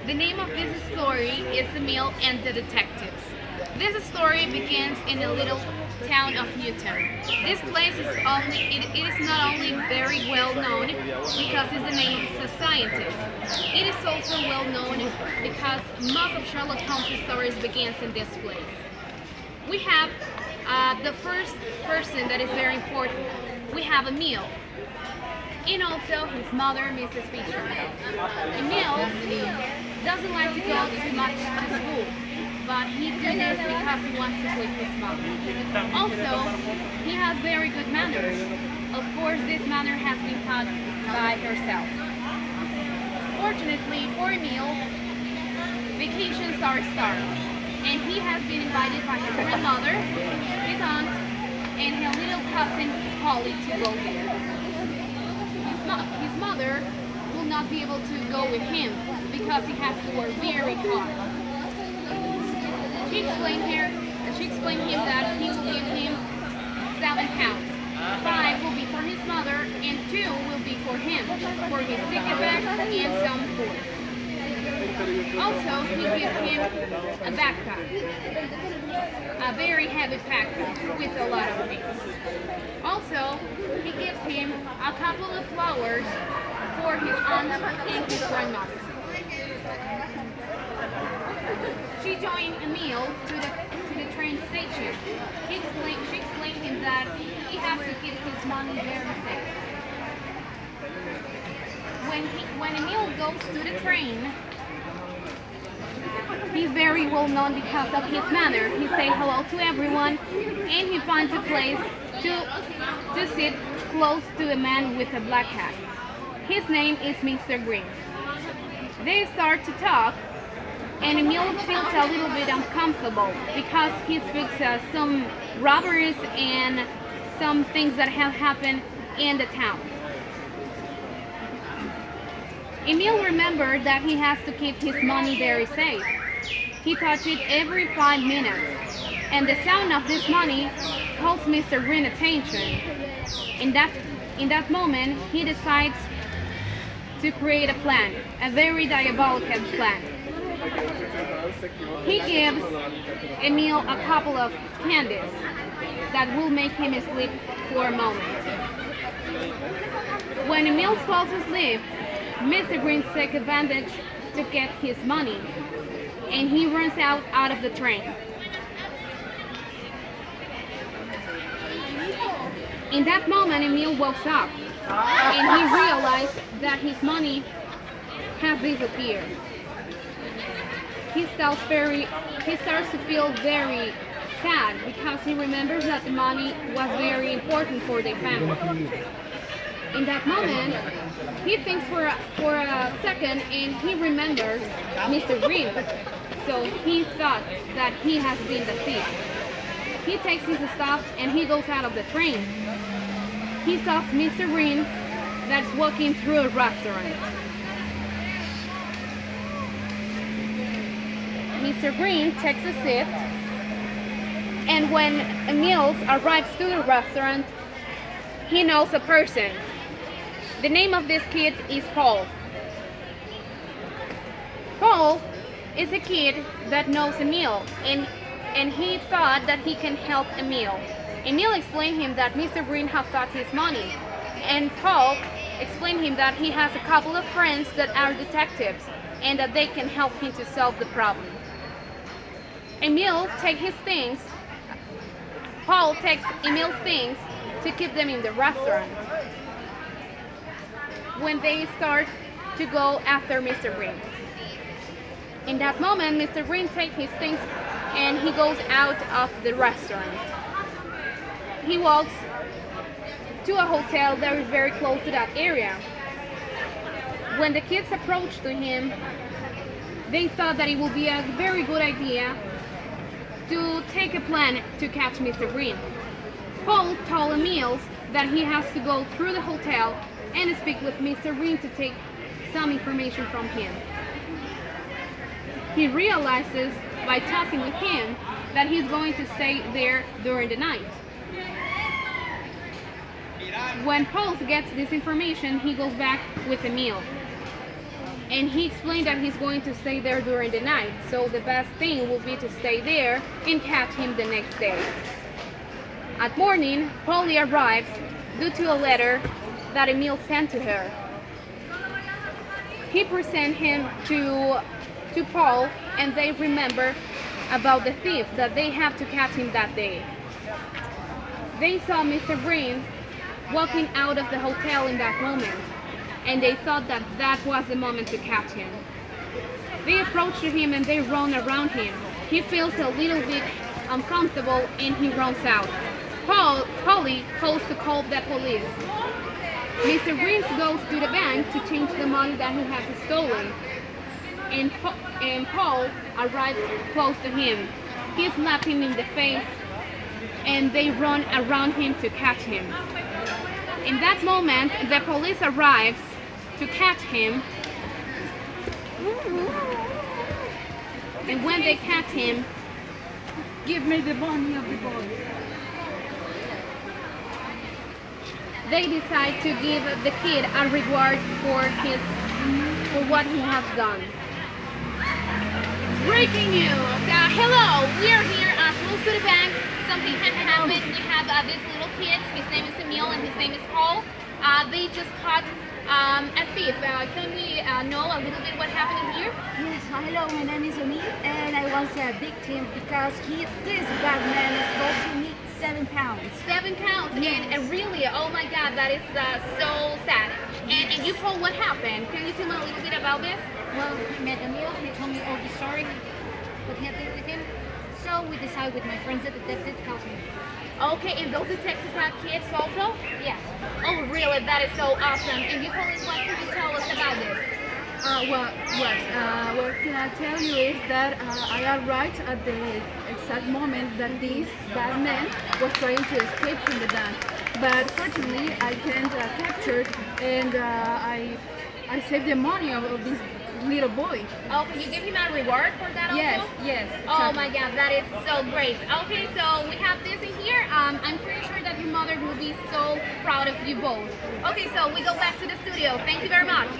The name of this story is Emil and the Detectives. This story begins in the little town of Newton. This place it is not only very well known because it's the name of a scientist. It is also well known because most of Sherlock Holmes' stories begins in this place. We have the first person that is very important. We have Emil, and also his mother, Mrs. Fisher. Emil doesn't like to go too much to school, but he does this because he wants to please his mom. Also, he has very good manners. Of course, this manner has been taught by herself. Fortunately for Emil, vacations are starting, and he has been invited by his grandmother, his aunt, and her little cousin Polly to go there. His mother will not be able to go with him because he has to work very hard. She explained him that he will give him £7. 5 will be for his mother and 2 will be for him, for his ticket bag and some food. Also, he gives him a backpack, a very heavy backpack with a lot of things. Also, he gives him a couple of flowers for his aunt and his grandmother. She joined Emil to the train station. She explained him that he has to keep his money very safe. When Emil goes to the train, he's very well known because of his manner. He says hello to everyone, and he finds a place to sit close to a man with a black hat. His name is Mr. Green. They start to talk, and Emil feels a little bit uncomfortable because he speaks some robberies and some things that have happened in the town. Emil remembered that he has to keep his money very safe. He touches it every 5 minutes, and the sound of this money calls Mr. Green attention. In that moment, he decides to create a plan, a very diabolical plan. He gives Emil a couple of candies that will make him sleep for a moment. When Emil falls asleep, Mr. Green takes advantage to get his money, and he runs out of the train. In that moment, Emil wakes up, and he realizes that his money has disappeared. He starts to feel very sad because he remembers that the money was very important for their family. In that moment, he thinks for a second, and he remembers Mr. Green. So he thought that he has been the thief. He takes his stuff and he goes out of the train. He stops Mr. Green that's walking through a restaurant. Mr. Green takes a seat, and when Emil arrives to the restaurant, he knows a person. The name of this kid is Paul. Paul is a kid that knows Emil, and he thought that he can help Emil. Emil explained him that Mr. Green has got his money, and Paul explained him that he has a couple of friends that are detectives and that they can help him to solve the problem. Paul takes Emil's things to keep them in the restaurant when they start to go after Mr. Green. In that moment, Mr. Green takes his things and he goes out of the restaurant. He walks to a hotel that is very close to that area. When the kids approached to him, they thought that it would be a very good idea to take a plan to catch Mr. Green. Paul told Emil that he has to go through the hotel and speak with Mr. Green to take some information from him. He realizes by talking with him that he's going to stay there during the night. When Paul gets this information, he goes back with Emil. and he explained that he's going to stay there during the night, so the best thing will be to stay there and catch him the next day. At morning, Polly arrives due to a letter that Emil sent to her. He presents him to Paul, and they remember about the thief that they have to catch him that day. They saw Mr. Breen walking out of the hotel in that moment, and they thought that that was the moment to catch him. They approach to him and they run around him. He feels a little bit uncomfortable and he runs out. Polly calls to call the police. Mr. Breen goes to the bank to change the money that he has stolen, and Paul arrives close to him. He slaps him in the face and they run around him to catch him. In that moment, the police arrives to catch him, and when they catch him, Give me the money of the boy. they decide to give the kid a reward for what he has done. Breaking news! Hello, we are here close to the bank. Something has happened. We have this little kid. His name is Emil and his name is Paul. They just caught a thief. Can we know a little bit what happened here? Yes, hello, my name is Emil and I was a victim because this bad man stole to me £7. 7 pounds. Yes. And really, oh my God, that is so sad. And you, Paul, what happened? Can you tell me a little bit about this? Well, I met Emil, he told me all the story, what happened with him. So we decided with my friends that the detective help me. Okay, and those detectives are kids also? Yes. Oh, really? That is so awesome. And you, police, what can you tell us about this? What can I tell you is that I arrived at the exact moment that this bad man was trying to escape from the bank. But fortunately, I can't capture it, and I saved the money of this little boy. Oh, can you give him a reward for that Yes, also? yes. Oh exactly. my God, that is so great. Okay, so we have this in here. I'm pretty sure that your mother will be so proud of you both. Okay, so we go back to the studio. Thank you very much.